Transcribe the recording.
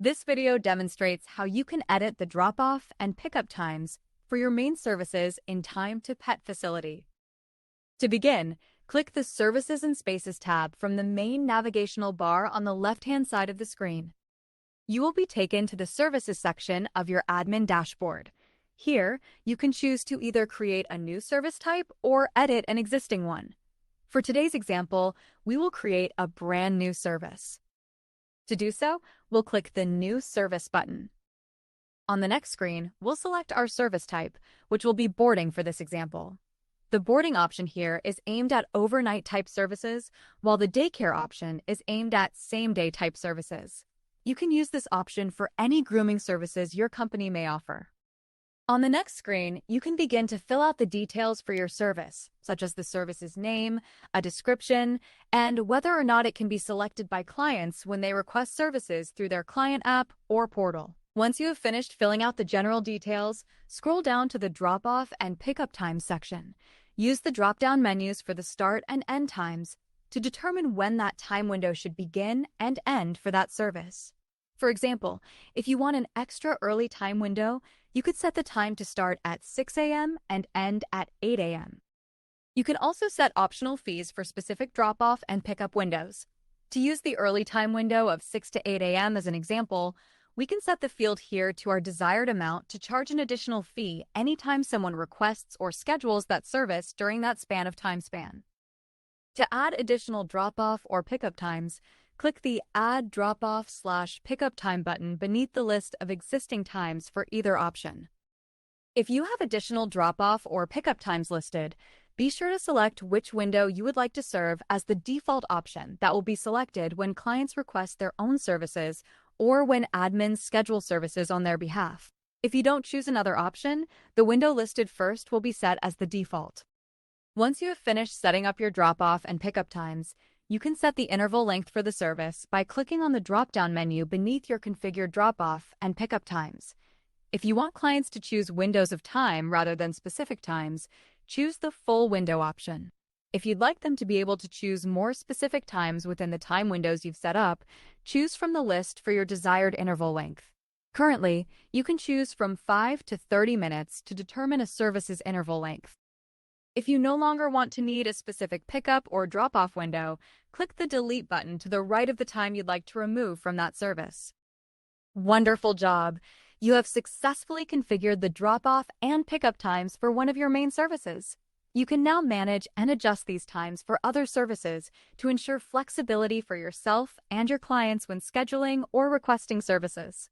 This video demonstrates how you can edit the drop-off and pickup times for your main services in Time to Pet facility. To begin, click the Services and Spaces tab from the main navigational bar on the left-hand side of the screen. You will be taken to the Services section of your admin dashboard. Here, you can choose to either create a new service type or edit an existing one. For today's example, we will create a brand new service. To do so, we'll click the New Service button. On the next screen, we'll select our service type, which will be boarding for this example. The boarding option here is aimed at overnight type services, while the daycare option is aimed at same-day type services. You can use this option for any grooming services your company may offer. On the next screen, you can begin to fill out the details for your service, such as the service's name, a description, and whether or not it can be selected by clients when they request services through their client app or portal. Once you have finished filling out the general details, scroll down to the drop-off and pickup times section. Use the drop-down menus for the start and end times to determine when that time window should begin and end for that service. For example, if you want an extra early time window, you could set the time to start at 6 a.m. and end at 8 a.m. You can also set optional fees for specific drop-off and pickup windows. To use the early time window of 6 to 8 a.m. as an example, we can set the field here to our desired amount to charge an additional fee anytime someone requests or schedules that service during that span of time span. To add additional drop-off or pickup times, click the Add Drop-Off/Pickup Time button beneath the list of existing times for either option. If you have additional drop-off or pickup times listed, be sure to select which window you would like to serve as the default option that will be selected when clients request their own services or when admins schedule services on their behalf. If you don't choose another option, the window listed first will be set as the default. Once you have finished setting up your drop-off and pickup times, you can set the interval length for the service by clicking on the drop-down menu beneath your configured drop-off and pickup times. If you want clients to choose windows of time rather than specific times, choose the full window option. If you'd like them to be able to choose more specific times within the time windows you've set up, choose from the list for your desired interval length. Currently, you can choose from 5 to 30 minutes to determine a service's interval length. If you no longer want to need a specific pickup or drop-off window, click the Delete button to the right of the time you'd like to remove from that service. Wonderful job! You have successfully configured the drop-off and pickup times for one of your main services. You can now manage and adjust these times for other services to ensure flexibility for yourself and your clients when scheduling or requesting services.